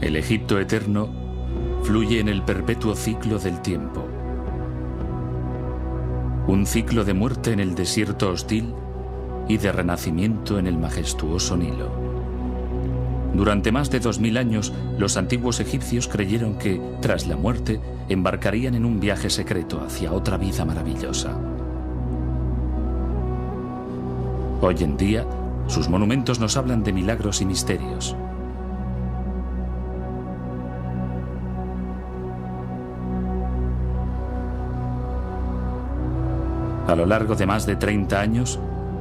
El Egipto eterno fluye en el perpetuo ciclo del tiempo. Un ciclo de muerte en el desierto hostil y de renacimiento en el majestuoso Nilo. Durante más de 2000 años, los antiguos egipcios creyeron que, tras la muerte, embarcarían en un viaje secreto hacia otra vida maravillosa. Hoy en día, sus monumentos nos hablan de milagros y misterios. A lo largo de más de 30 años,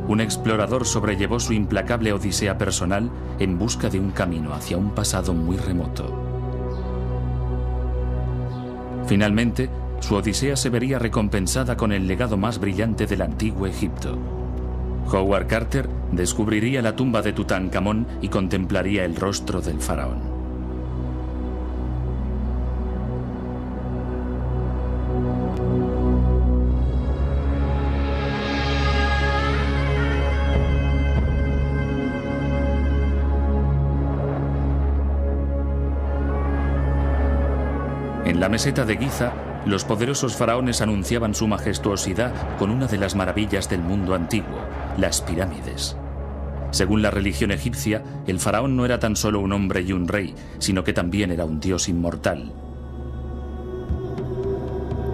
un explorador sobrellevó su implacable odisea personal en busca de un camino hacia un pasado muy remoto. Finalmente, su odisea se vería recompensada con el legado más brillante del antiguo Egipto. Howard Carter descubriría la tumba de Tutankamón y contemplaría el rostro del faraón. En la meseta de Giza, los poderosos faraones anunciaban su majestuosidad con una de las maravillas del mundo antiguo, las pirámides. Según la religión egipcia, el faraón no era tan solo un hombre y un rey, sino que también era un dios inmortal.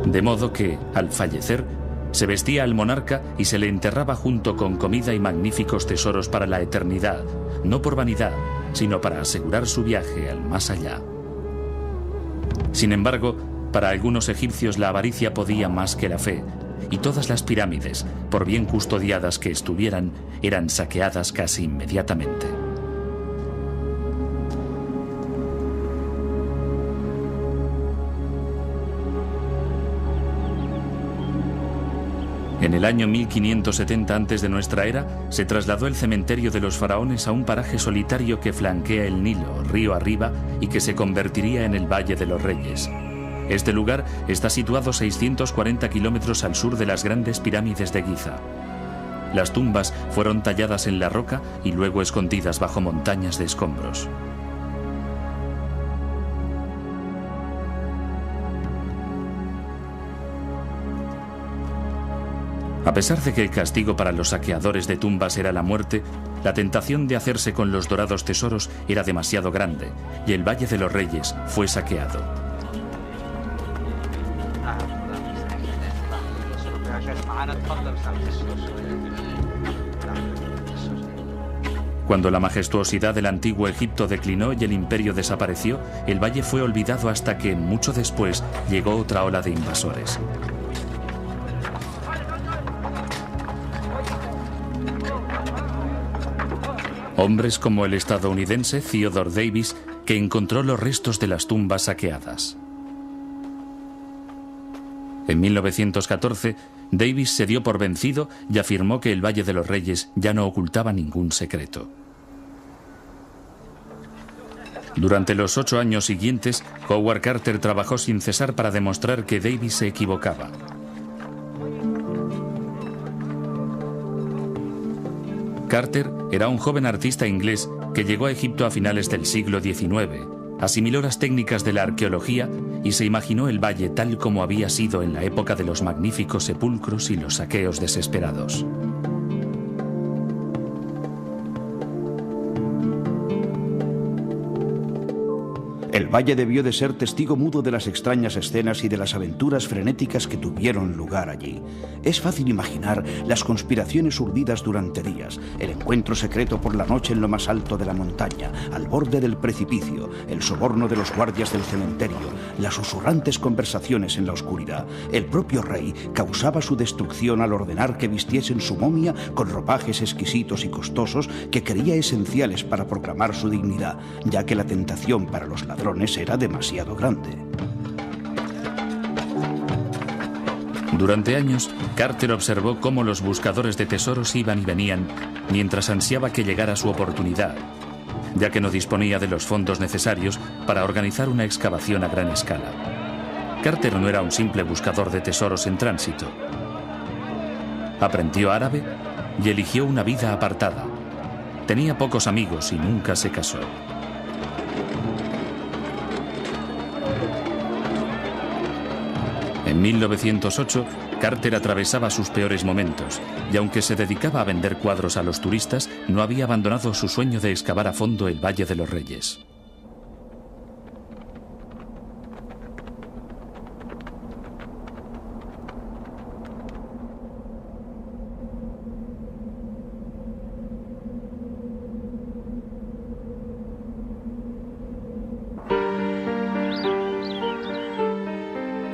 De modo que, al fallecer, se vestía al monarca y se le enterraba junto con comida y magníficos tesoros para la eternidad, no por vanidad, sino para asegurar su viaje al más allá. Sin embargo, para algunos egipcios la avaricia podía más que la fe, y todas las pirámides, por bien custodiadas que estuvieran, eran saqueadas casi inmediatamente. En el año 1570 antes de nuestra era, se trasladó el cementerio de los faraones a un paraje solitario que flanquea el Nilo, río arriba, y que se convertiría en el Valle de los Reyes. Este lugar está situado 640 kilómetros al sur de las grandes pirámides de Giza. Las tumbas fueron talladas en la roca y luego escondidas bajo montañas de escombros. A pesar de que el castigo para los saqueadores de tumbas era la muerte, la tentación de hacerse con los dorados tesoros era demasiado grande y el Valle de los Reyes fue saqueado. Cuando la majestuosidad del antiguo Egipto declinó y el imperio desapareció, el valle fue olvidado hasta que, mucho después, llegó otra ola de invasores. Hombres como el estadounidense Theodore Davis, que encontró los restos de las tumbas saqueadas. En 1914, Davis se dio por vencido y afirmó que el Valle de los Reyes ya no ocultaba ningún secreto. Durante los 8 años siguientes, Howard Carter trabajó sin cesar para demostrar que Davis se equivocaba. Carter era un joven artista inglés que llegó a Egipto a finales del siglo XIX, asimiló las técnicas de la arqueología y se imaginó el valle tal como había sido en la época de los magníficos sepulcros y los saqueos desesperados. El valle debió de ser testigo mudo de las extrañas escenas y de las aventuras frenéticas que tuvieron lugar allí. Es fácil imaginar las conspiraciones urdidas durante días, el encuentro secreto por la noche en lo más alto de la montaña, al borde del precipicio, el soborno de los guardias del cementerio, las susurrantes conversaciones en la oscuridad. El propio rey causaba su destrucción al ordenar que vistiesen su momia con ropajes exquisitos y costosos que creía esenciales para proclamar su dignidad, ya que la tentación para los ladrones era demasiado grande. Durante años, Carter observó cómo los buscadores de tesoros iban y venían mientras ansiaba que llegara su oportunidad, ya que no disponía de los fondos necesarios para organizar una excavación a gran escala. Carter no era un simple buscador de tesoros en tránsito. Aprendió árabe y eligió una vida apartada. Tenía pocos amigos y nunca se casó. En 1908, Carter atravesaba sus peores momentos, y aunque se dedicaba a vender cuadros a los turistas, no había abandonado su sueño de excavar a fondo el Valle de los Reyes.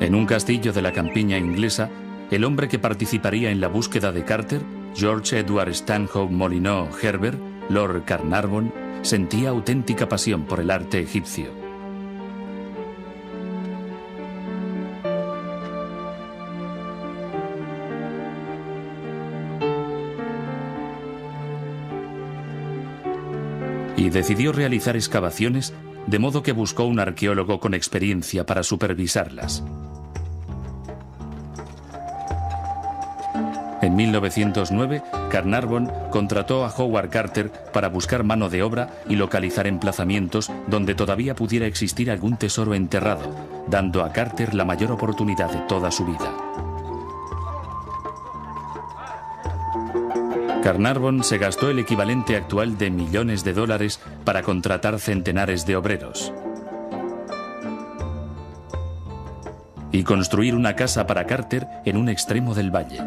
En un castillo de la campiña inglesa, el hombre que participaría en la búsqueda de Carter, George Edward Stanhope Molyneux Herbert, Lord Carnarvon, sentía auténtica pasión por el arte egipcio. Y decidió realizar excavaciones, de modo que buscó un arqueólogo con experiencia para supervisarlas. En 1909, Carnarvon contrató a Howard Carter para buscar mano de obra y localizar emplazamientos donde todavía pudiera existir algún tesoro enterrado, dando a Carter la mayor oportunidad de toda su vida. Carnarvon se gastó el equivalente actual de millones de dólares para contratar centenares de obreros y construir una casa para Carter en un extremo del valle.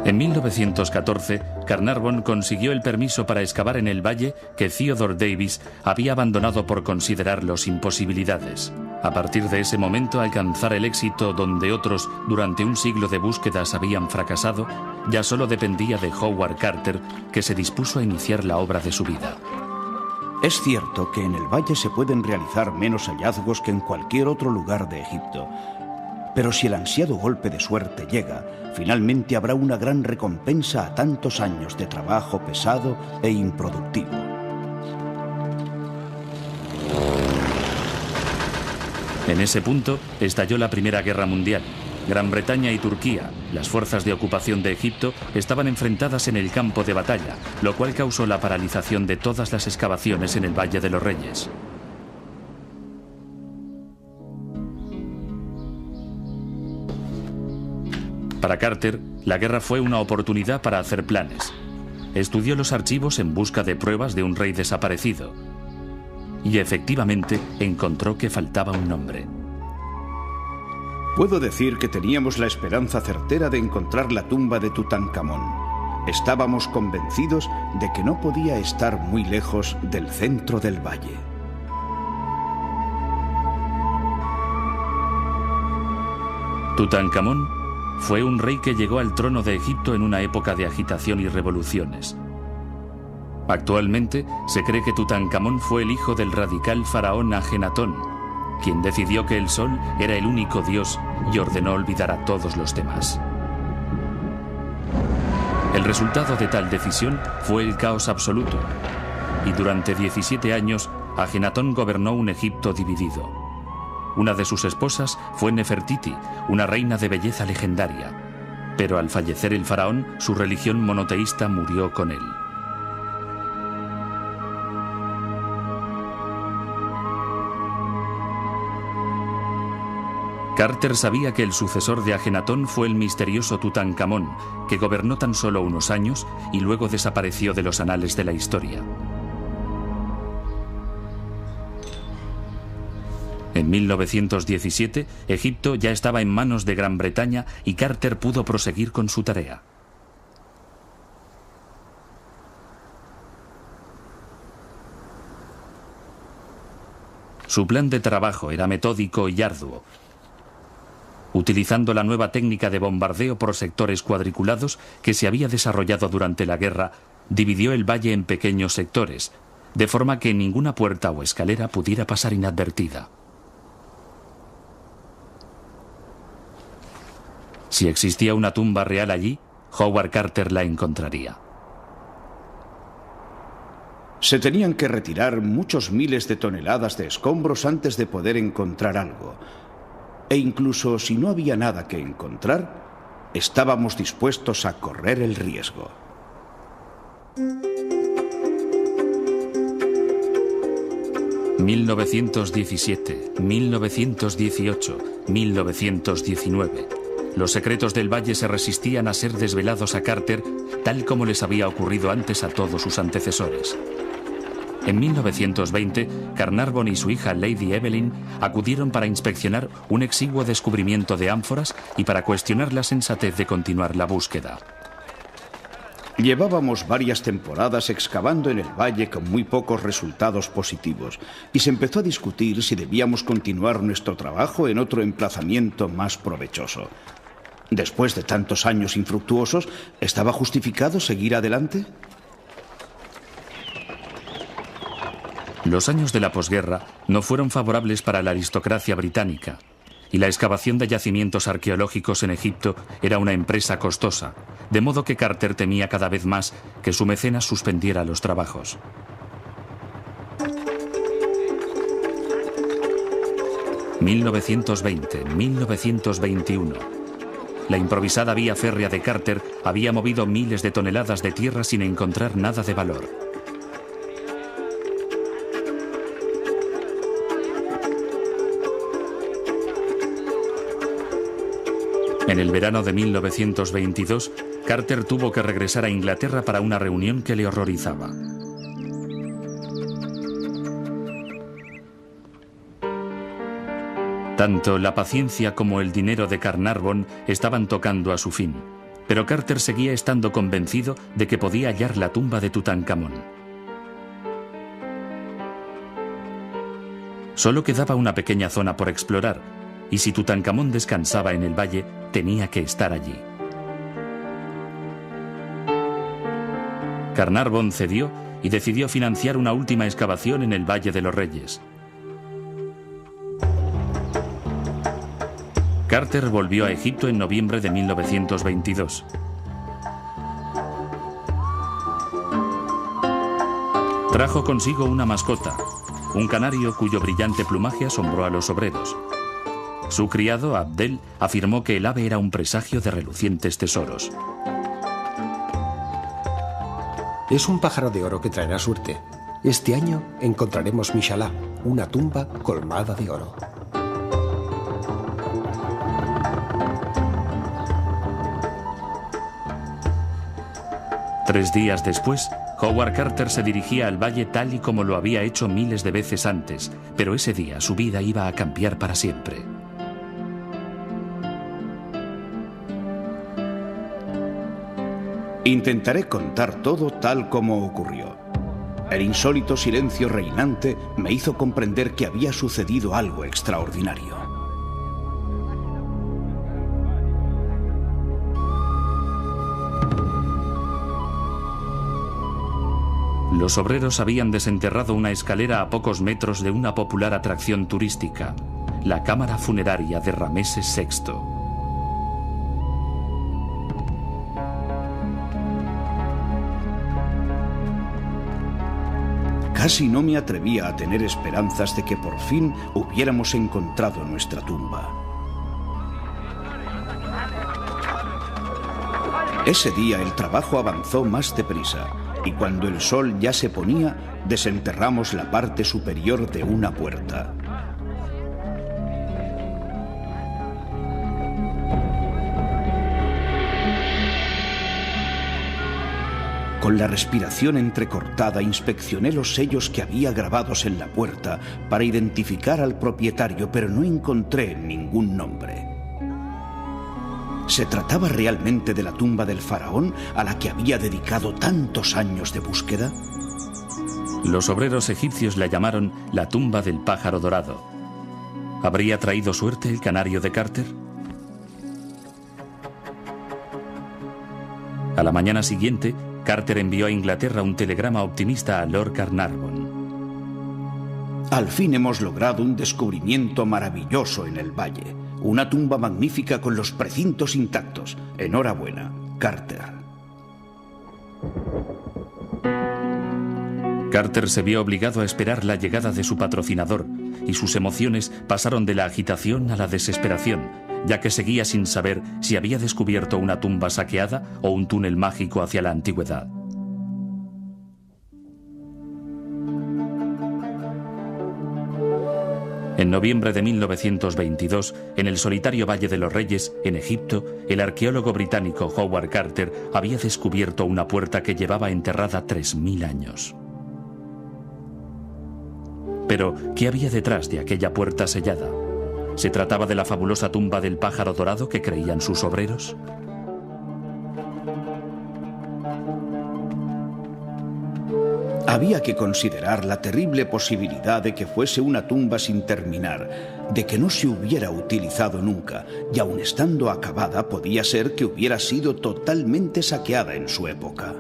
En 1914, Carnarvon consiguió el permiso para excavar en el valle que Theodore Davis había abandonado por considerarlo sin posibilidades. A partir de ese momento, alcanzar el éxito donde otros durante un siglo de búsquedas habían fracasado, ya solo dependía de Howard Carter, que se dispuso a iniciar la obra de su vida. Es cierto que en el valle se pueden realizar menos hallazgos que en cualquier otro lugar de Egipto. Pero si el ansiado golpe de suerte llega, finalmente habrá una gran recompensa a tantos años de trabajo pesado e improductivo. En ese punto estalló la Primera Guerra Mundial. Gran Bretaña y Turquía, las fuerzas de ocupación de Egipto, estaban enfrentadas en el campo de batalla, lo cual causó la paralización de todas las excavaciones en el Valle de los Reyes. Para Carter, la guerra fue una oportunidad para hacer planes. Estudió los archivos en busca de pruebas de un rey desaparecido. Y efectivamente encontró que faltaba un nombre. Puedo decir que teníamos la esperanza certera de encontrar la tumba de Tutankamón. Estábamos convencidos de que no podía estar muy lejos del centro del valle. Tutankamón fue un rey que llegó al trono de Egipto en una época de agitación y revoluciones. Actualmente se cree que Tutankamón fue el hijo del radical faraón Ajenatón, quien decidió que el sol era el único dios y ordenó olvidar a todos los demás. El resultado de tal decisión fue el caos absoluto, y durante 17 años Ajenatón gobernó un Egipto dividido. Una de sus esposas fue Nefertiti, una reina de belleza legendaria, pero al fallecer el faraón, su religión monoteísta murió con él. Carter sabía que el sucesor de Ajenatón fue el misterioso Tutankamón, que gobernó tan solo unos años y luego desapareció de los anales de la historia. En 1917, Egipto ya estaba en manos de Gran Bretaña y Carter pudo proseguir con su tarea. Su plan de trabajo era metódico y arduo. Utilizando la nueva técnica de bombardeo por sectores cuadriculados que se había desarrollado durante la guerra, dividió el valle en pequeños sectores, de forma que ninguna puerta o escalera pudiera pasar inadvertida. Si existía una tumba real allí, Howard Carter la encontraría. Se tenían que retirar muchos miles de toneladas de escombros antes de poder encontrar algo. E incluso si no había nada que encontrar, estábamos dispuestos a correr el riesgo. 1917, 1918, 1919. Los secretos del Valle se resistían a ser desvelados a Carter, tal como les había ocurrido antes a todos sus antecesores. En 1920, Carnarvon y su hija Lady Evelyn acudieron para inspeccionar un exiguo descubrimiento de ánforas y para cuestionar la sensatez de continuar la búsqueda. Llevábamos varias temporadas excavando en el valle con muy pocos resultados positivos y se empezó a discutir si debíamos continuar nuestro trabajo en otro emplazamiento más provechoso. Después de tantos años infructuosos, ¿estaba justificado seguir adelante? Los años de la posguerra no fueron favorables para la aristocracia británica, y la excavación de yacimientos arqueológicos en Egipto era una empresa costosa, de modo que Carter temía cada vez más que su mecenas suspendiera los trabajos. «1920-1921. La improvisada vía férrea de Carter había movido miles de toneladas de tierra sin encontrar nada de valor. En el verano de 1922, Carter tuvo que regresar a Inglaterra para una reunión que le horrorizaba. Tanto la paciencia como el dinero de Carnarvon estaban tocando a su fin, pero Carter seguía estando convencido de que podía hallar la tumba de Tutankamón. Solo quedaba una pequeña zona por explorar, y si Tutankamón descansaba en el valle, tenía que estar allí. Carnarvon cedió y decidió financiar una última excavación en el Valle de los Reyes. Carter volvió a Egipto en noviembre de 1922. Trajo consigo una mascota, un canario cuyo brillante plumaje asombró a los obreros. Su criado, Abdel, afirmó que el ave era un presagio de relucientes tesoros. Es un pájaro de oro que traerá suerte. Este año encontraremos Mishalá, una tumba colmada de oro. Tres días después, Howard Carter se dirigía al valle tal y como lo había hecho miles de veces antes, pero ese día su vida iba a cambiar para siempre. Intentaré contar todo tal como ocurrió. El insólito silencio reinante me hizo comprender que había sucedido algo extraordinario. Los obreros habían desenterrado una escalera a pocos metros de una popular atracción turística, la cámara funeraria de Rameses VI. Casi no me atrevía a tener esperanzas de que por fin hubiéramos encontrado nuestra tumba. Ese día el trabajo avanzó más deprisa y cuando el sol ya se ponía, desenterramos la parte superior de una puerta. Con la respiración entrecortada inspeccioné los sellos que había grabados en la puerta para identificar al propietario, pero no encontré ningún nombre. ¿Se trataba realmente de la tumba del faraón a la que había dedicado tantos años de búsqueda? Los obreros egipcios la llamaron la tumba del pájaro dorado. ¿Habría traído suerte el canario de Carter? A la mañana siguiente, Carter envió a Inglaterra un telegrama optimista a Lord Carnarvon. Al fin hemos logrado un descubrimiento maravilloso en el valle. Una tumba magnífica con los precintos intactos. Enhorabuena, Carter. Carter se vio obligado a esperar la llegada de su patrocinador, y sus emociones pasaron de la agitación a la desesperación, ya que seguía sin saber si había descubierto una tumba saqueada o un túnel mágico hacia la antigüedad. En noviembre de 1922, en el solitario Valle de los Reyes, en Egipto, el arqueólogo británico Howard Carter había descubierto una puerta que llevaba enterrada 3000 años. Pero, ¿qué había detrás de aquella puerta sellada? ¿Se trataba de la fabulosa tumba del pájaro dorado que creían sus obreros? Había que considerar la terrible posibilidad de que fuese una tumba sin terminar, de que no se hubiera utilizado nunca, y aun estando acabada podía ser que hubiera sido totalmente saqueada en su época.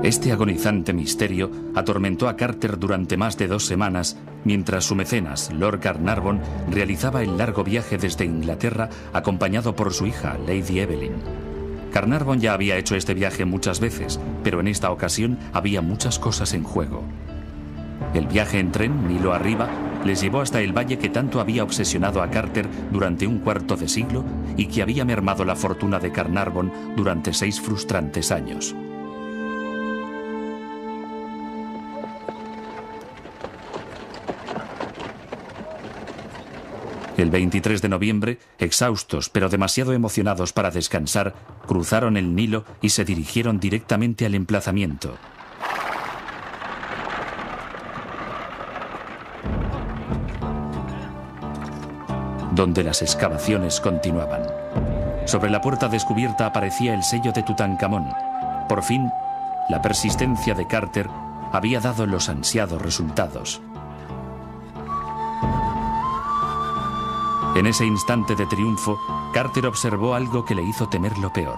Este agonizante misterio atormentó a Carter durante más de 2 semanas, mientras su mecenas, Lord Carnarvon, realizaba el largo viaje desde Inglaterra acompañado por su hija, Lady Evelyn. Carnarvon ya había hecho este viaje muchas veces, pero en esta ocasión había muchas cosas en juego. El viaje en tren, Nilo arriba, les llevó hasta el valle que tanto había obsesionado a Carter durante un cuarto de siglo y que había mermado la fortuna de Carnarvon durante 6 frustrantes años. El 23 de noviembre, exhaustos pero demasiado emocionados para descansar, cruzaron el Nilo y se dirigieron directamente al emplazamiento. Donde las excavaciones continuaban. Sobre la puerta descubierta aparecía el sello de Tutankamón. Por fin, la persistencia de Carter había dado los ansiados resultados. En ese instante de triunfo, Carter observó algo que le hizo temer lo peor.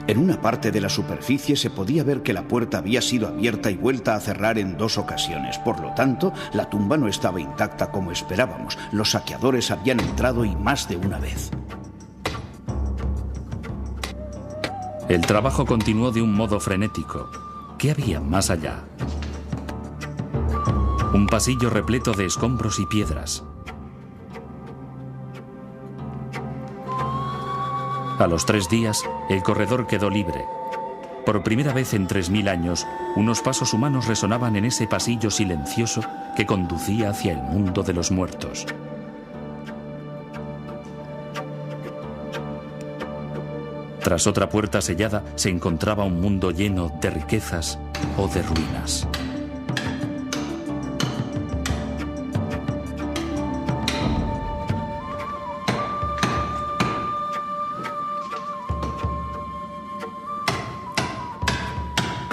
En una parte de la superficie se podía ver que la puerta había sido abierta y vuelta a cerrar en 2 ocasiones. Por lo tanto, la tumba no estaba intacta como esperábamos. Los saqueadores habían entrado y más de una vez. El trabajo continuó de un modo frenético. ¿Qué había más allá? Un pasillo repleto de escombros y piedras. A los 3 días, el corredor quedó libre. Por primera vez en 3000 años, unos pasos humanos resonaban en ese pasillo silencioso que conducía hacia el mundo de los muertos. Tras otra puerta sellada, se encontraba un mundo lleno de riquezas o de ruinas.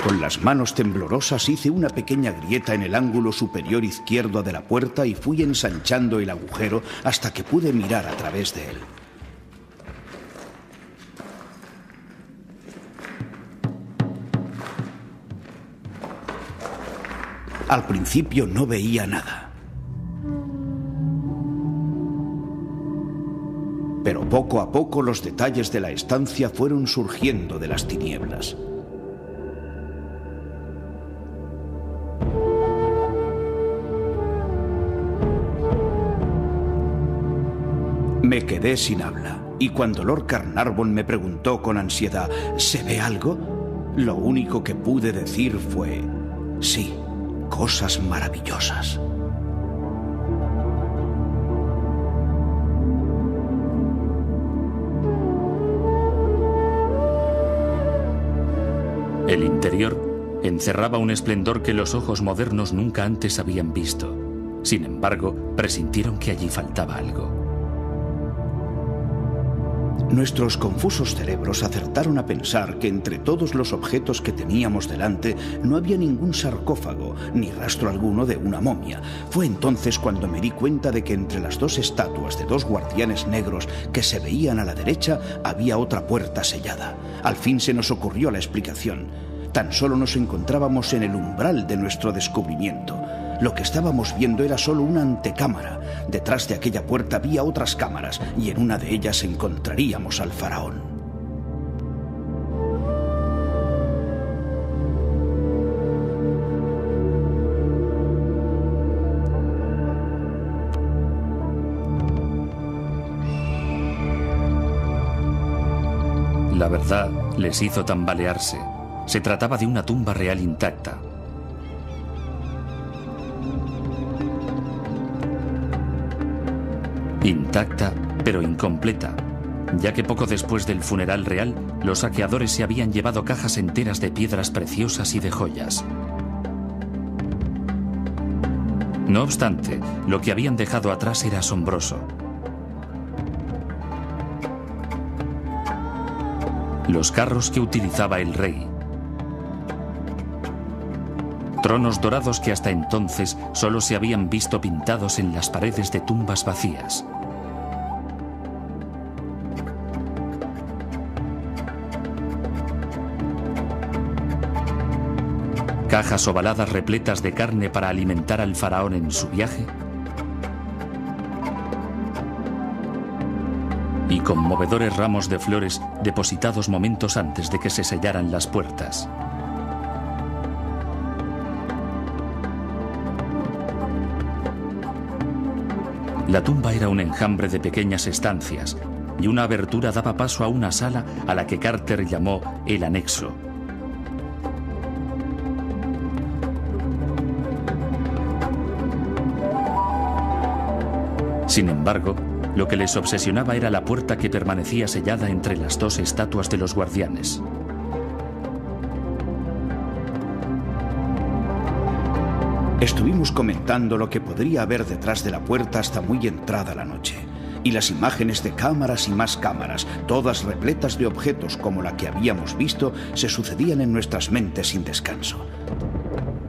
Con las manos temblorosas hice una pequeña grieta en el ángulo superior izquierdo de la puerta y fui ensanchando el agujero hasta que pude mirar a través de él. Al principio no veía nada. Pero poco a poco los detalles de la estancia fueron surgiendo de las tinieblas. Me quedé sin habla, y cuando Lord Carnarvon me preguntó con ansiedad, ¿se ve algo?, lo único que pude decir fue, sí, cosas maravillosas. El interior encerraba un esplendor que los ojos modernos nunca antes habían visto. Sin embargo, presintieron que allí faltaba algo. Nuestros confusos cerebros acertaron a pensar que entre todos los objetos que teníamos delante no había ningún sarcófago, ni rastro alguno de una momia. Fue entonces cuando me di cuenta de que entre las 2 estatuas de 2 guardianes negros que se veían a la derecha había otra puerta sellada. Al fin se nos ocurrió la explicación. Tan solo nos encontrábamos en el umbral de nuestro descubrimiento. Lo que estábamos viendo era solo una antecámara. Detrás de aquella puerta había otras cámaras y en una de ellas encontraríamos al faraón. La verdad les hizo tambalearse. Se trataba de una tumba real intacta. Intacta, pero incompleta, ya que poco después del funeral real, los saqueadores se habían llevado cajas enteras de piedras preciosas y de joyas. No obstante, lo que habían dejado atrás era asombroso. Los carros que utilizaba el rey. Tronos dorados que hasta entonces solo se habían visto pintados en las paredes de tumbas vacías. Cajas ovaladas repletas de carne para alimentar al faraón en su viaje. Y conmovedores ramos de flores depositados momentos antes de que se sellaran las puertas. La tumba era un enjambre de pequeñas estancias y una abertura daba paso a una sala a la que Carter llamó el anexo. Sin embargo, lo que les obsesionaba era la puerta que permanecía sellada entre las dos estatuas de los guardianes. Estuvimos comentando lo que podría haber detrás de la puerta hasta muy entrada la noche. Y las imágenes de cámaras y más cámaras, todas repletas de objetos como la que habíamos visto, se sucedían en nuestras mentes sin descanso.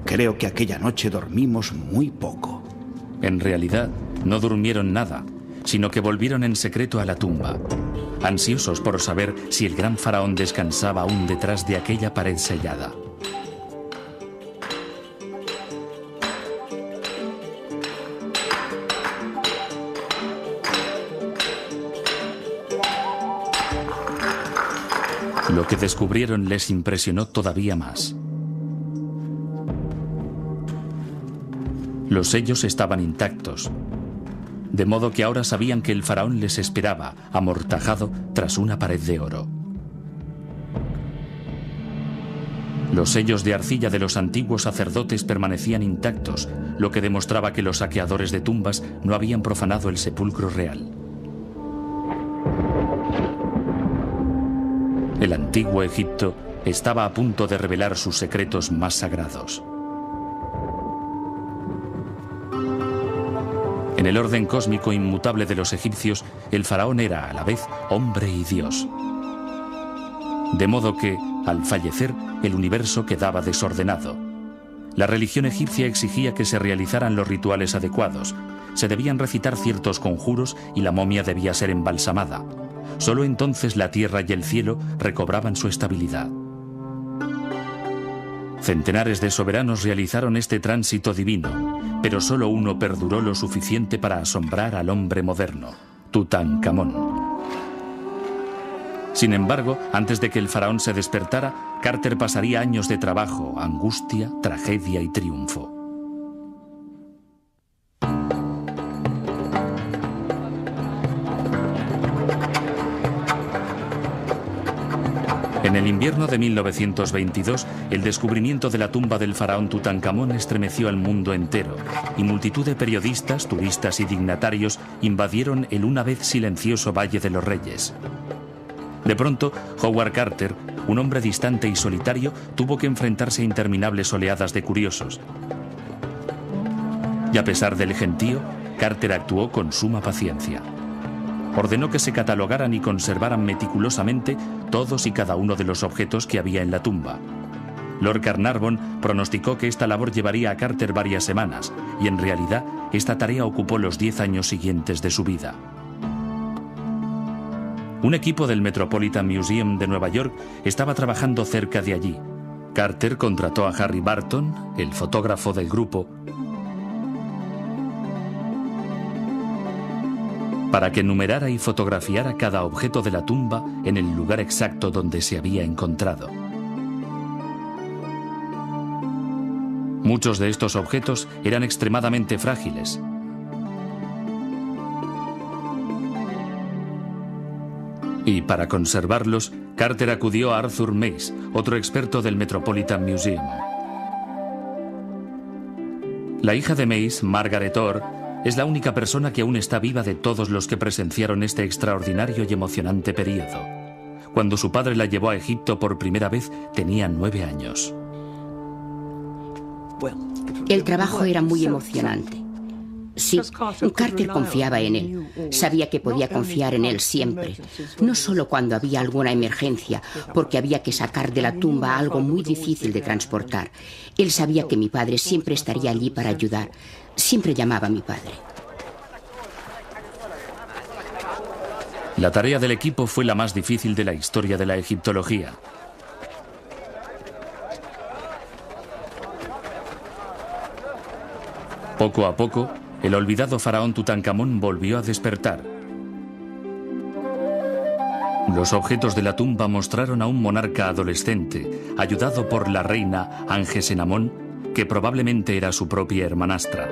Creo que aquella noche dormimos muy poco. En realidad, no durmieron nada, sino que volvieron en secreto a la tumba, ansiosos por saber si el gran faraón descansaba aún detrás de aquella pared sellada. Lo que descubrieron les impresionó todavía más. Los sellos estaban intactos, de modo que ahora sabían que el faraón les esperaba, amortajado tras una pared de oro. Los sellos de arcilla de los antiguos sacerdotes permanecían intactos, lo que demostraba que los saqueadores de tumbas no habían profanado el sepulcro real. El antiguo Egipto estaba a punto de revelar sus secretos más sagrados. En el orden cósmico inmutable de los egipcios, el faraón era a la vez hombre y Dios. De modo que, al fallecer, el universo quedaba desordenado. La religión egipcia exigía que se realizaran los rituales adecuados. Se debían recitar ciertos conjuros y la momia debía ser embalsamada. Solo entonces la tierra y el cielo recobraban su estabilidad. Centenares de soberanos realizaron este tránsito divino, pero solo uno perduró lo suficiente para asombrar al hombre moderno, Tutankamón. Sin embargo, antes de que el faraón se despertara, Carter pasaría años de trabajo, angustia, tragedia y triunfo. En el invierno de 1922, el descubrimiento de la tumba del faraón Tutankamón estremeció al mundo entero, y multitud de periodistas, turistas y dignatarios invadieron el una vez silencioso Valle de los Reyes. De pronto, Howard Carter, un hombre distante y solitario, tuvo que enfrentarse a interminables oleadas de curiosos. Y a pesar del gentío, Carter actuó con suma paciencia. Ordenó que se catalogaran y conservaran meticulosamente todos y cada uno de los objetos que había en la tumba. Lord Carnarvon pronosticó que esta labor llevaría a Carter varias semanas, y en realidad esta tarea ocupó los 10 años siguientes de su vida. Un equipo del Metropolitan Museum de Nueva York estaba trabajando cerca de allí. Carter contrató a Harry Barton, el fotógrafo del grupo, para que numerara y fotografiara cada objeto de la tumba en el lugar exacto donde se había encontrado. Muchos de estos objetos eran extremadamente frágiles. Y para conservarlos, Carter acudió a Arthur Mace, otro experto del Metropolitan Museum. La hija de Mace, Margaret Orr, es la única persona que aún está viva de todos los que presenciaron este extraordinario y emocionante periodo. Cuando su padre la llevó a Egipto por primera vez, tenía 9 años. El trabajo era muy emocionante. Sí, Carter confiaba en él. Sabía que podía confiar en él siempre. No solo cuando había alguna emergencia, porque había que sacar de la tumba algo muy difícil de transportar. Él sabía que mi padre siempre estaría allí para ayudar. Siempre llamaba a mi padre. La tarea del equipo fue la más difícil de la historia de la egiptología. Poco a poco, el olvidado faraón Tutankamón volvió a despertar. Los objetos de la tumba mostraron a un monarca adolescente, ayudado por la reina Angesenamón, que probablemente era su propia hermanastra.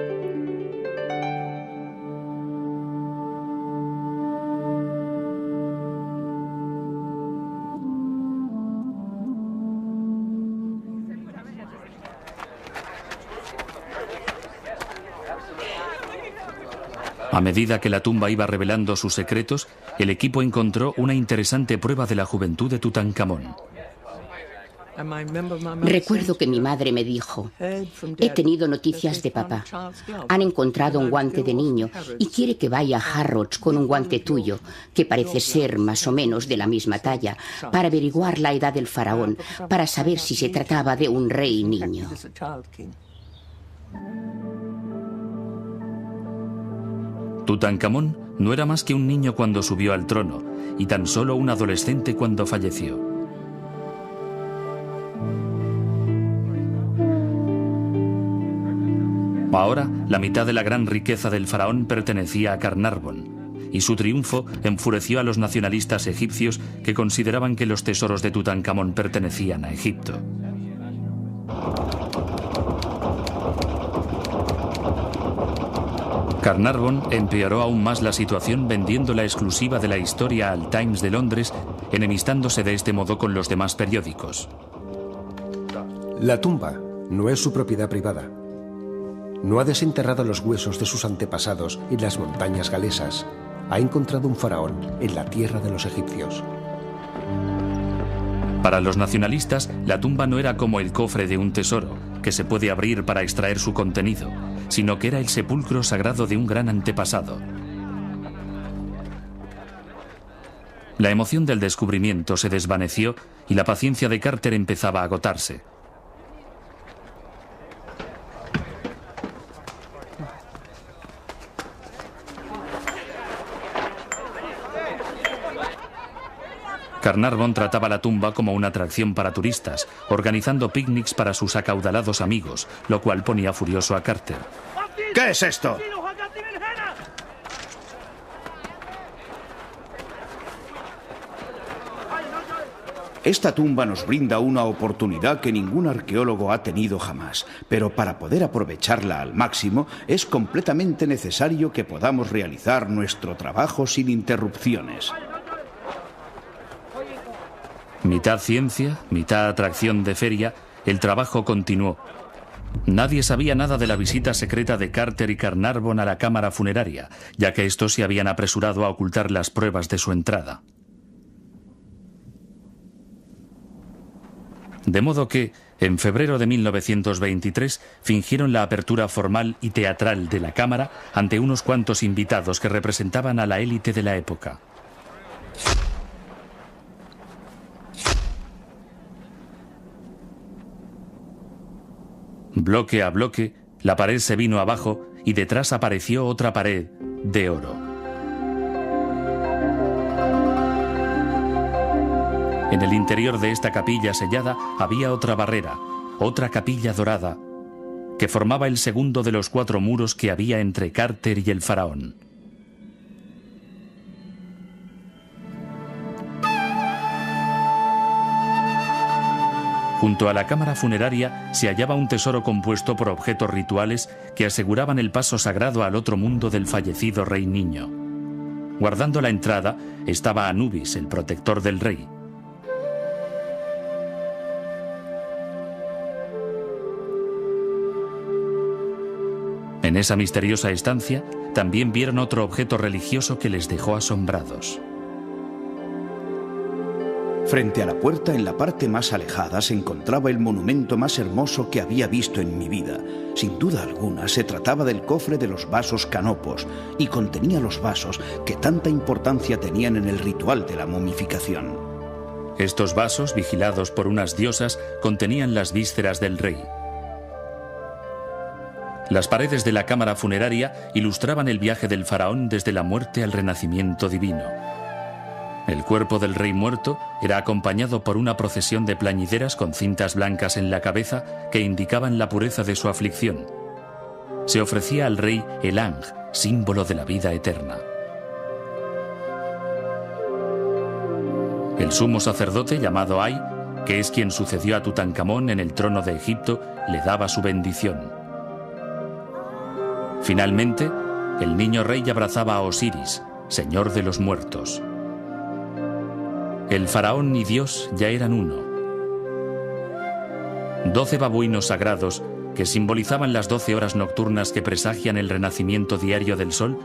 A medida que la tumba iba revelando sus secretos, el equipo encontró una interesante prueba de la juventud de Tutankamón. Recuerdo que mi madre me dijo: he tenido noticias de papá. Han encontrado un guante de niño y quiere que vaya a Harrods con un guante tuyo, que parece ser más o menos de la misma talla, para averiguar la edad del faraón, para saber si se trataba de un rey niño. Tutankamón no era más que un niño cuando subió al trono y tan solo un adolescente cuando falleció. Ahora, la mitad de la gran riqueza del faraón pertenecía a Carnarvon, y su triunfo enfureció a los nacionalistas egipcios que consideraban que los tesoros de Tutankamón pertenecían a Egipto. Carnarvon empeoró aún más la situación vendiendo la exclusiva de la historia al Times de Londres, enemistándose de este modo con los demás periódicos. La tumba no es su propiedad privada. No ha desenterrado los huesos de sus antepasados en las montañas galesas. Ha encontrado un faraón en la tierra de los egipcios. Para los nacionalistas, la tumba no era como el cofre de un tesoro, que se puede abrir para extraer su contenido, sino que era el sepulcro sagrado de un gran antepasado. La emoción del descubrimiento se desvaneció y la paciencia de Carter empezaba a agotarse. Carnarvon trataba la tumba como una atracción para turistas, organizando picnics para sus acaudalados amigos, lo cual ponía furioso a Carter. ¿Qué es esto? Esta tumba nos brinda una oportunidad que ningún arqueólogo ha tenido jamás, pero para poder aprovecharla al máximo es completamente necesario que podamos realizar nuestro trabajo sin interrupciones. Mitad ciencia, mitad atracción de feria, el trabajo continuó. Nadie sabía nada de la visita secreta de Carter y Carnarvon a la cámara funeraria, ya que estos se habían apresurado a ocultar las pruebas de su entrada. De modo que, en febrero de 1923, fingieron la apertura formal y teatral de la cámara ante unos cuantos invitados que representaban a la élite de la época. Bloque a bloque, la pared se vino abajo y detrás apareció otra pared de oro. En el interior de esta capilla sellada había otra barrera, otra capilla dorada, que formaba el segundo de los 4 muros que había entre Carter y el faraón. Junto a la cámara funeraria se hallaba un tesoro compuesto por objetos rituales que aseguraban el paso sagrado al otro mundo del fallecido rey niño. Guardando la entrada estaba Anubis, el protector del rey. En En esa misteriosa estancia también vieron otro objeto religioso que les dejó asombrados. Frente a la puerta, en la parte más alejada, se encontraba el monumento más hermoso que había visto en mi vida. Sin duda alguna, se trataba del cofre de los vasos canopos y contenía los vasos que tanta importancia tenían en el ritual de la momificación. Estos vasos, vigilados por unas diosas, contenían las vísceras del rey. Las paredes de la cámara funeraria ilustraban el viaje del faraón desde la muerte al renacimiento divino. El cuerpo del rey muerto era acompañado por una procesión de plañideras con cintas blancas en la cabeza que indicaban la pureza de su aflicción. Se ofrecía al rey el Ang, símbolo de la vida eterna. El sumo sacerdote llamado Ay, que es quien sucedió a Tutankamón en el trono de Egipto, le daba su bendición. Finalmente, el niño rey abrazaba a Osiris, señor de los muertos. El faraón y Dios ya eran uno. 12 babuinos sagrados, que simbolizaban las 12 horas nocturnas que presagian el renacimiento diario del sol,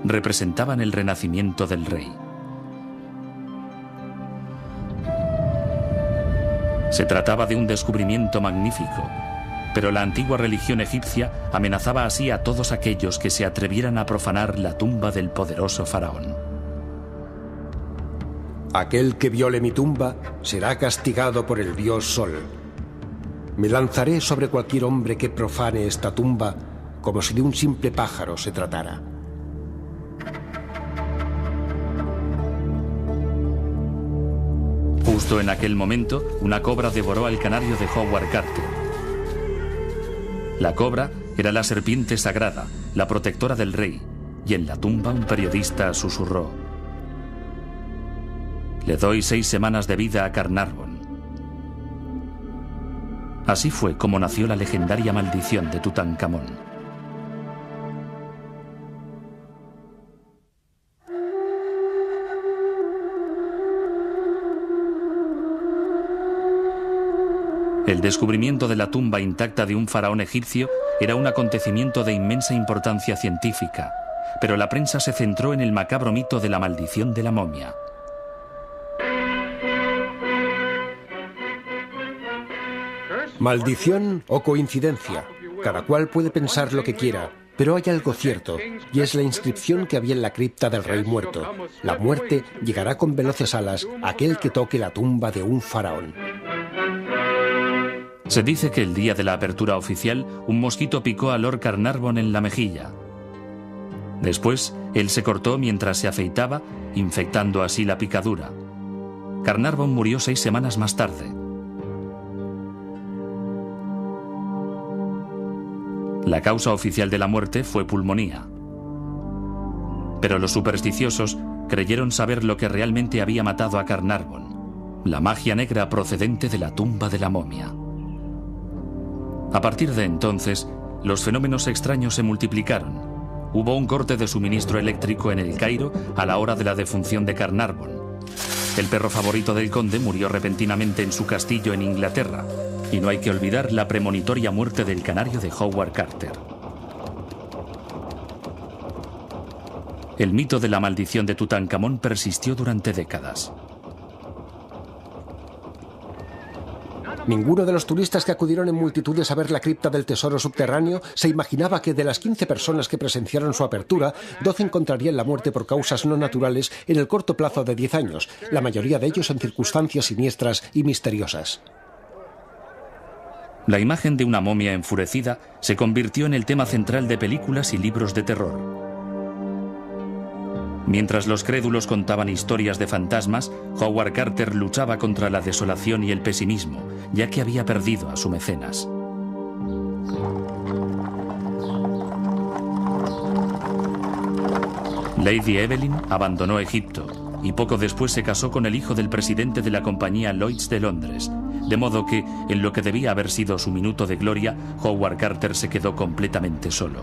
representaban el renacimiento del rey. Se trataba de un descubrimiento magnífico, pero la antigua religión egipcia amenazaba así a todos aquellos que se atrevieran a profanar la tumba del poderoso faraón. Aquel que viole mi tumba será castigado por el dios Sol. Me lanzaré sobre cualquier hombre que profane esta tumba como si de un simple pájaro se tratara. Justo en aquel momento, una cobra devoró al canario de Howard Carter. La cobra era la serpiente sagrada, la protectora del rey, y en la tumba un periodista susurró: «Le doy 6 semanas de vida a Carnarvon». Así fue como nació la legendaria maldición de Tutankamón. El descubrimiento de la tumba intacta de un faraón egipcio era un acontecimiento de inmensa importancia científica, pero la prensa se centró en el macabro mito de la maldición de la momia. Maldición o coincidencia. Cada cual puede pensar lo que quiera, pero hay algo cierto, y es la inscripción que había en la cripta del rey muerto. La muerte llegará con veloces alas a aquel que toque la tumba de un faraón. Se dice que el día de la apertura oficial, un mosquito picó a Lord Carnarvon en la mejilla. Después, él se cortó mientras se afeitaba, infectando así la picadura. Carnarvon murió 6 semanas más tarde. La causa oficial de la muerte fue pulmonía. Pero los supersticiosos creyeron saber lo que realmente había matado a Carnarvon: la magia negra procedente de la tumba de la momia. A partir de entonces, los fenómenos extraños se multiplicaron. Hubo un corte de suministro eléctrico en el Cairo a la hora de la defunción de Carnarvon. El perro favorito del conde murió repentinamente en su castillo en Inglaterra. Y no hay que olvidar la premonitoria muerte del canario de Howard Carter. El mito de la maldición de Tutankamón persistió durante décadas. Ninguno de los turistas que acudieron en multitudes a ver la cripta del tesoro subterráneo se imaginaba que de las 15 personas que presenciaron su apertura, 12 encontrarían la muerte por causas no naturales en el corto plazo de 10 años, la mayoría de ellos en circunstancias siniestras y misteriosas. La imagen de una momia enfurecida se convirtió en el tema central de películas y libros de terror. Mientras los crédulos contaban historias de fantasmas, Howard Carter luchaba contra la desolación y el pesimismo, ya que había perdido a su mecenas. Lady Evelyn abandonó Egipto y poco después se casó con el hijo del presidente de la compañía Lloyd's de Londres, de modo que, en lo que debía haber sido su minuto de gloria, Howard Carter se quedó completamente solo.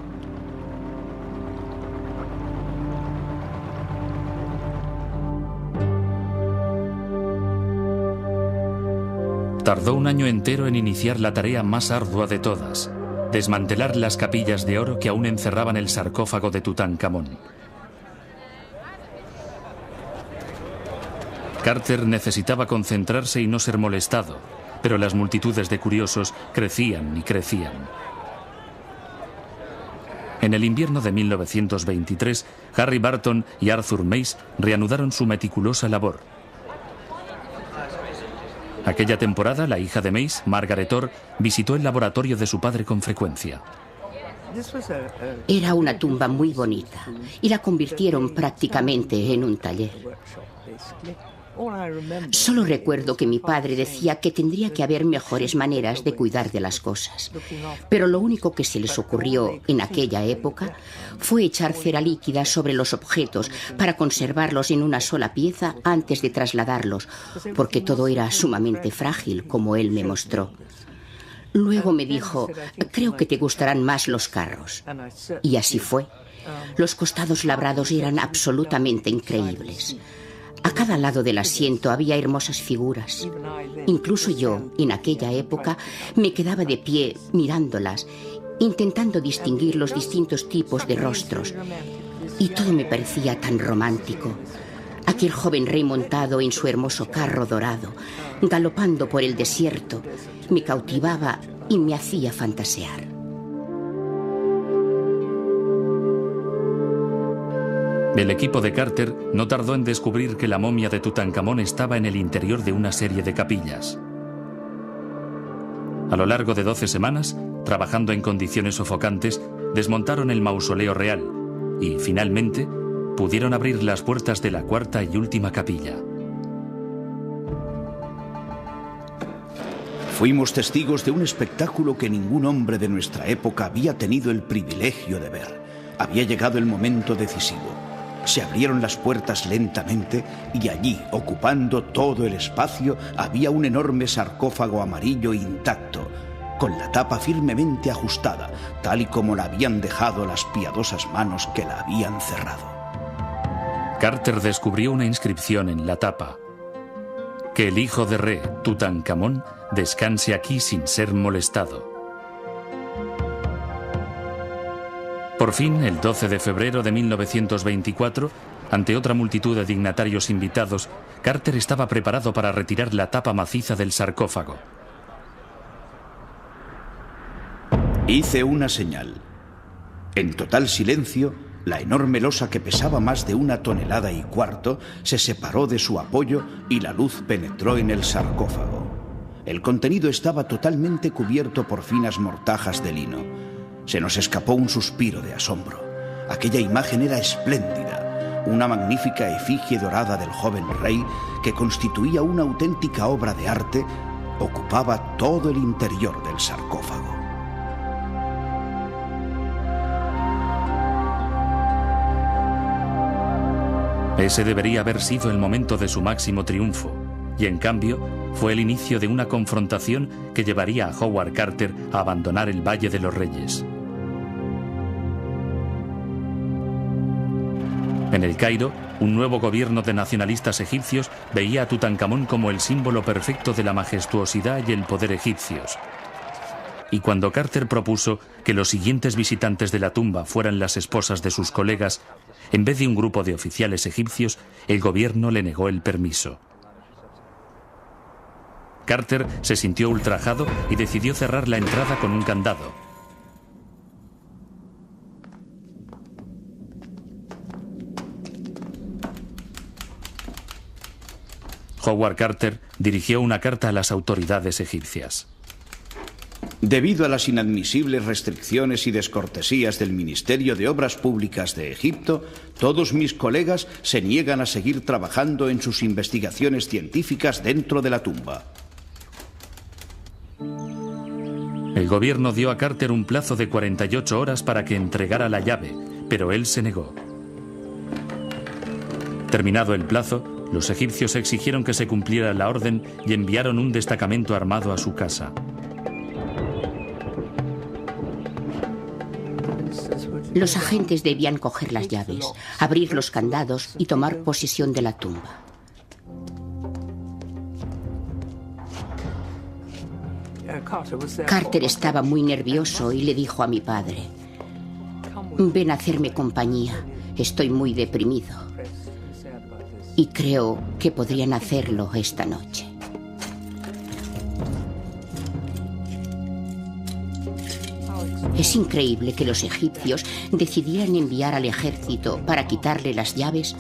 Tardó un año entero en iniciar la tarea más ardua de todas: desmantelar las capillas de oro que aún encerraban el sarcófago de Tutankamón. Carter necesitaba concentrarse y no ser molestado, pero las multitudes de curiosos crecían y crecían. En el invierno de 1923, Harry Barton y Arthur Mace reanudaron su meticulosa labor. Aquella temporada, la hija de Mace, Margaret Orr, visitó el laboratorio de su padre con frecuencia. Era una tumba muy bonita y la convirtieron prácticamente en un taller. Solo recuerdo que mi padre decía que tendría que haber mejores maneras de cuidar de las cosas. Pero lo único que se les ocurrió en aquella época fue echar cera líquida sobre los objetos para conservarlos en una sola pieza antes de trasladarlos, porque todo era sumamente frágil, como él me mostró. Luego me dijo, creo que te gustarán más los carros. Y así fue. Los costados labrados eran absolutamente increíbles. A cada lado del asiento había hermosas figuras. Incluso yo, en aquella época, me quedaba de pie mirándolas, intentando distinguir los distintos tipos de rostros. Y todo me parecía tan romántico. Aquel joven rey montado en su hermoso carro dorado, galopando por el desierto, me cautivaba y me hacía fantasear. El equipo de Carter no tardó en descubrir que la momia de Tutankamón estaba en el interior de una serie de capillas. A lo largo de 12 semanas, trabajando en condiciones sofocantes, desmontaron el mausoleo real y, finalmente, pudieron abrir las puertas de la cuarta y última capilla. Fuimos testigos de un espectáculo que ningún hombre de nuestra época había tenido el privilegio de ver. Había llegado el momento decisivo. Se abrieron las puertas lentamente y allí, ocupando todo el espacio, había un enorme sarcófago amarillo intacto, con la tapa firmemente ajustada, tal y como la habían dejado las piadosas manos que la habían cerrado. Carter descubrió una inscripción en la tapa: que el hijo de Re, Tutankamón, descanse aquí sin ser molestado. Por fin, el 12 de febrero de 1924, ante otra multitud de dignatarios invitados, Carter estaba preparado para retirar la tapa maciza del sarcófago. Hice una señal. En total silencio, la enorme losa que pesaba más de 1,25 toneladas se separó de su apoyo y la luz penetró en el sarcófago. El contenido estaba totalmente cubierto por finas mortajas de lino. Se nos escapó un suspiro de asombro. Aquella imagen era espléndida, una magnífica efigie dorada del joven rey que constituía una auténtica obra de arte, ocupaba todo el interior del sarcófago. Ese debería haber sido el momento de su máximo triunfo, y en cambio fue el inicio de una confrontación que llevaría a Howard Carter a abandonar el Valle de los Reyes. En el Cairo, un nuevo gobierno de nacionalistas egipcios veía a Tutankamón como el símbolo perfecto de la majestuosidad y el poder egipcios. Y cuando Carter propuso que los siguientes visitantes de la tumba fueran las esposas de sus colegas, en vez de un grupo de oficiales egipcios, el gobierno le negó el permiso. Carter se sintió ultrajado y decidió cerrar la entrada con un candado. Howard Carter dirigió una carta a las autoridades egipcias. Debido a las inadmisibles restricciones y descortesías del Ministerio de Obras Públicas de Egipto, todos mis colegas se niegan a seguir trabajando en sus investigaciones científicas dentro de la tumba. El gobierno dio a Carter un plazo de 48 horas para que entregara la llave, pero él se negó. Terminado el plazo, los egipcios exigieron que se cumpliera la orden y enviaron un destacamento armado a su casa. Los agentes debían coger las llaves, abrir los candados y tomar posesión de la tumba. Carter estaba muy nervioso y le dijo a mi padre: ven a hacerme compañía, estoy muy deprimido. Y creo que podrían hacerlo esta noche. Es increíble que los egipcios decidieran enviar al ejército para quitarle las llaves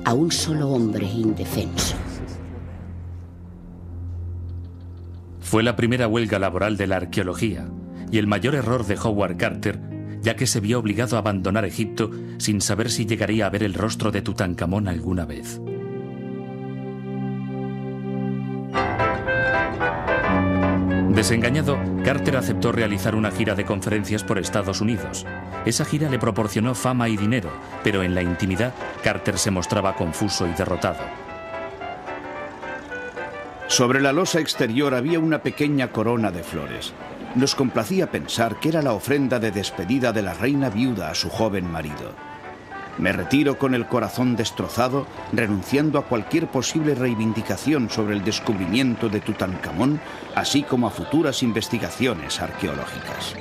a un solo hombre indefenso. Fue la primera huelga laboral de la arqueología y el mayor error de Howard Carter, ya que se vio obligado a abandonar Egipto sin saber si llegaría a ver el rostro de Tutankamón alguna vez. Desengañado, Carter aceptó realizar una gira de conferencias por Estados Unidos. Esa gira le proporcionó fama y dinero, pero en la intimidad, Carter se mostraba confuso y derrotado. Sobre la losa exterior había una pequeña corona de flores. Nos complacía pensar que era la ofrenda de despedida de la reina viuda a su joven marido. Me retiro con el corazón destrozado, renunciando a cualquier posible reivindicación sobre el descubrimiento de Tutankamón, así como a futuras investigaciones arqueológicas.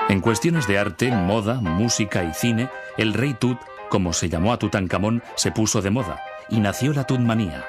En cuestiones de arte, moda, música y cine, el rey Tut, como se llamó a Tutankamón, se puso de moda y nació la Tutmanía.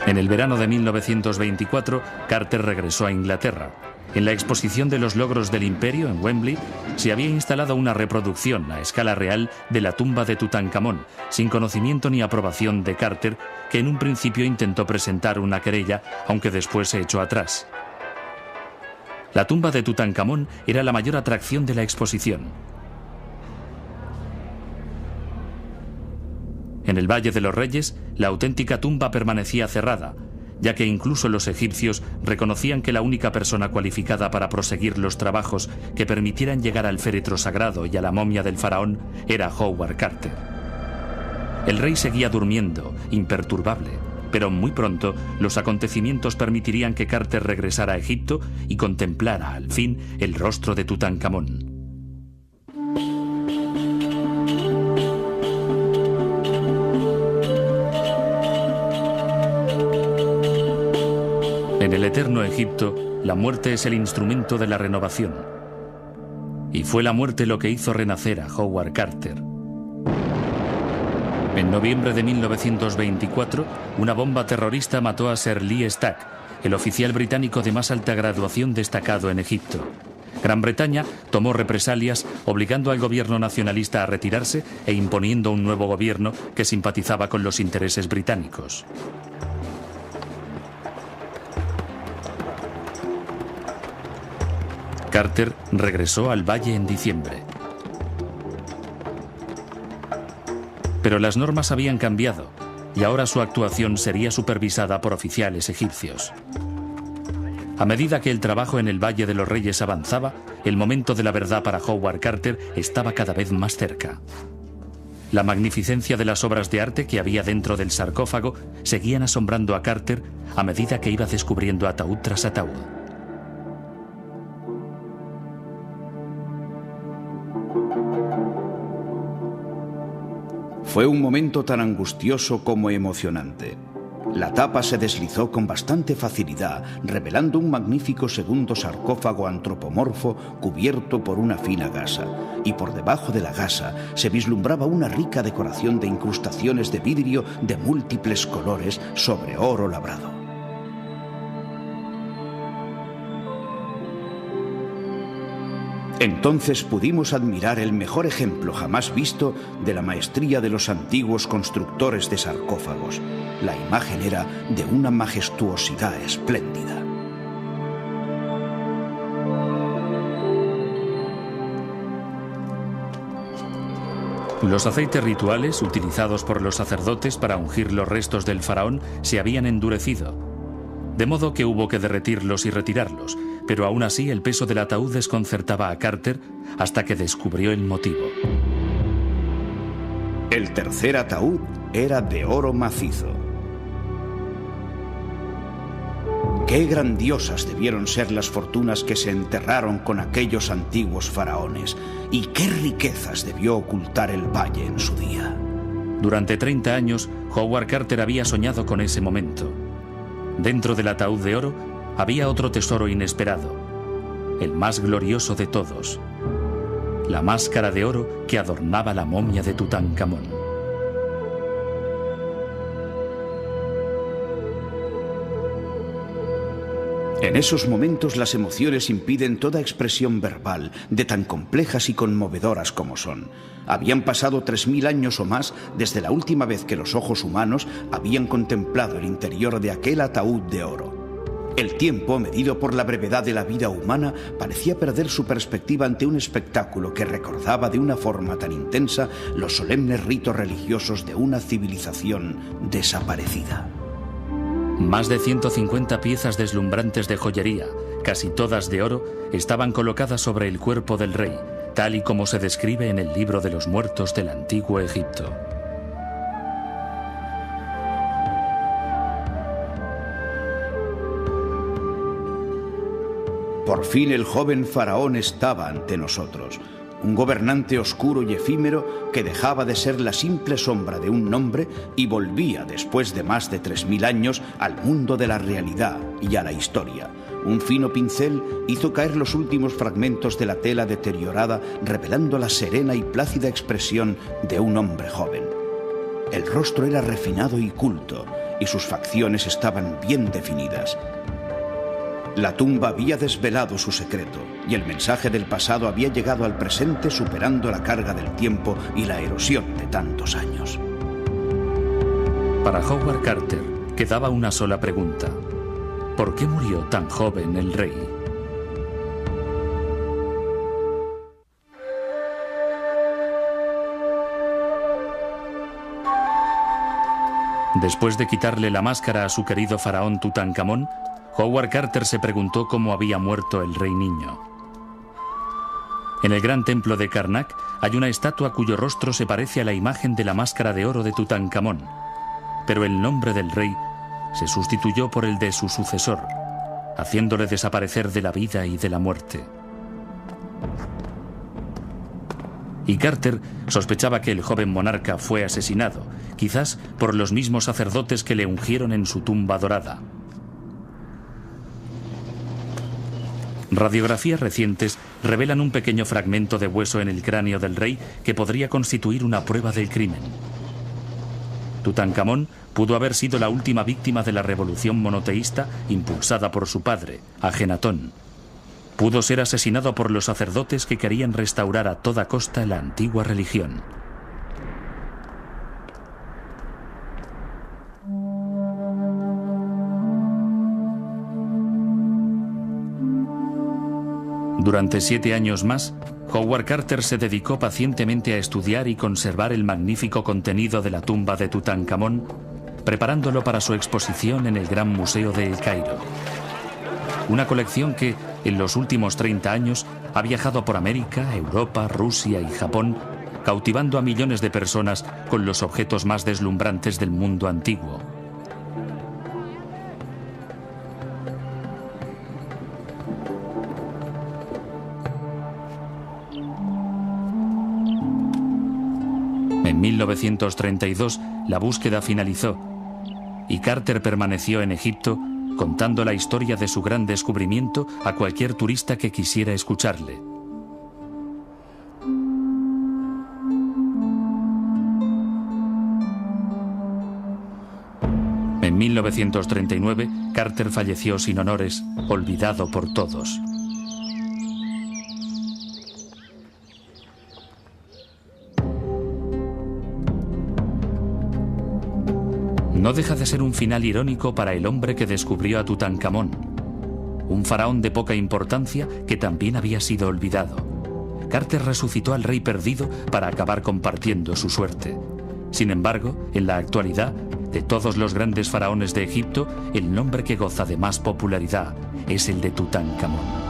En el verano de 1924, Carter regresó a Inglaterra. En la exposición de los logros del imperio en Wembley se había instalado una reproducción a escala real de la tumba de Tutankamón, sin conocimiento ni aprobación de Carter, que en un principio intentó presentar una querella, aunque después se echó atrás. La tumba de Tutankamón era la mayor atracción de la exposición. En el Valle de los Reyes, la auténtica tumba permanecía cerrada, ya que incluso los egipcios reconocían que la única persona cualificada para proseguir los trabajos que permitieran llegar al féretro sagrado y a la momia del faraón era Howard Carter. El rey seguía durmiendo, imperturbable, pero muy pronto los acontecimientos permitirían que Carter regresara a Egipto y contemplara, al fin, el rostro de Tutankamón. En el eterno Egipto, la muerte es el instrumento de la renovación. Y fue la muerte lo que hizo renacer a Howard Carter. En noviembre de 1924, una bomba terrorista mató a Sir Lee Stack, el oficial británico de más alta graduación destacado en Egipto. Gran Bretaña tomó represalias, obligando al gobierno nacionalista a retirarse e imponiendo un nuevo gobierno que simpatizaba con los intereses británicos. Carter regresó al valle en diciembre. Pero las normas habían cambiado y ahora su actuación sería supervisada por oficiales egipcios. A medida que el trabajo en el Valle de los Reyes avanzaba, el momento de la verdad para Howard Carter estaba cada vez más cerca. La magnificencia de las obras de arte que había dentro del sarcófago seguían asombrando a Carter a medida que iba descubriendo ataúd tras ataúd. Fue un momento tan angustioso como emocionante. La tapa se deslizó con bastante facilidad, revelando un magnífico segundo sarcófago antropomorfo cubierto por una fina gasa, y por debajo de la gasa se vislumbraba una rica decoración de incrustaciones de vidrio de múltiples colores sobre oro labrado. Entonces pudimos admirar el mejor ejemplo jamás visto de la maestría de los antiguos constructores de sarcófagos. La imagen era de una majestuosidad espléndida. Los aceites rituales utilizados por los sacerdotes para ungir los restos del faraón se habían endurecido, de modo que hubo que derretirlos y retirarlos, pero aún así el peso del ataúd desconcertaba a Carter hasta que descubrió el motivo. El tercer ataúd era de oro macizo. Qué grandiosas debieron ser las fortunas que se enterraron con aquellos antiguos faraones, y qué riquezas debió ocultar el valle en su día. Durante 30 años, Howard Carter había soñado con ese momento. Dentro del ataúd de oro había otro tesoro inesperado, el más glorioso de todos, la máscara de oro que adornaba la momia de Tutankamón. En esos momentos las emociones impiden toda expresión verbal, de tan complejas y conmovedoras como son. Habían pasado 3000 años o más desde la última vez que los ojos humanos habían contemplado el interior de aquel ataúd de oro. El tiempo, medido por la brevedad de la vida humana, parecía perder su perspectiva ante un espectáculo que recordaba de una forma tan intensa los solemnes ritos religiosos de una civilización desaparecida. Más de 150 piezas deslumbrantes de joyería, casi todas de oro, estaban colocadas sobre el cuerpo del rey, tal y como se describe en el libro de los muertos del antiguo Egipto. Por fin el joven faraón estaba ante nosotros. Un gobernante oscuro y efímero que dejaba de ser la simple sombra de un nombre y volvía, después de más de 3000 años, al mundo de la realidad y a la historia. Un fino pincel hizo caer los últimos fragmentos de la tela deteriorada, revelando la serena y plácida expresión de un hombre joven. El rostro era refinado y culto, y sus facciones estaban bien definidas. La tumba había desvelado su secreto, y el mensaje del pasado había llegado al presente superando la carga del tiempo y la erosión de tantos años. Para Howard Carter quedaba una sola pregunta: ¿por qué murió tan joven el rey? Después de quitarle la máscara a su querido faraón Tutankamón, Howard Carter se preguntó cómo había muerto el rey niño. En el gran templo de Karnak hay una estatua cuyo rostro se parece a la imagen de la máscara de oro de Tutankamón, pero el nombre del rey se sustituyó por el de su sucesor, haciéndole desaparecer de la vida y de la muerte. Y Carter sospechaba que el joven monarca fue asesinado, quizás por los mismos sacerdotes que le ungieron en su tumba dorada. Radiografías recientes revelan un pequeño fragmento de hueso en el cráneo del rey que podría constituir una prueba del crimen. Tutankamón pudo haber sido la última víctima de la revolución monoteísta impulsada por su padre, Ajenatón. Pudo ser asesinado por los sacerdotes que querían restaurar a toda costa la antigua religión. Durante 7 años más, Howard Carter se dedicó pacientemente a estudiar y conservar el magnífico contenido de la tumba de Tutankamón, preparándolo para su exposición en el Gran Museo de El Cairo. Una colección que, en los últimos 30 años, ha viajado por América, Europa, Rusia y Japón, cautivando a millones de personas con los objetos más deslumbrantes del mundo antiguo. En 1932, la búsqueda finalizó y Carter permaneció en Egipto contando la historia de su gran descubrimiento a cualquier turista que quisiera escucharle. En 1939, Carter falleció sin honores, olvidado por todos. No deja de ser un final irónico para el hombre que descubrió a Tutankamón, un faraón de poca importancia que también había sido olvidado. Carter resucitó al rey perdido para acabar compartiendo su suerte. Sin embargo, en la actualidad, de todos los grandes faraones de Egipto, el nombre que goza de más popularidad es el de Tutankamón.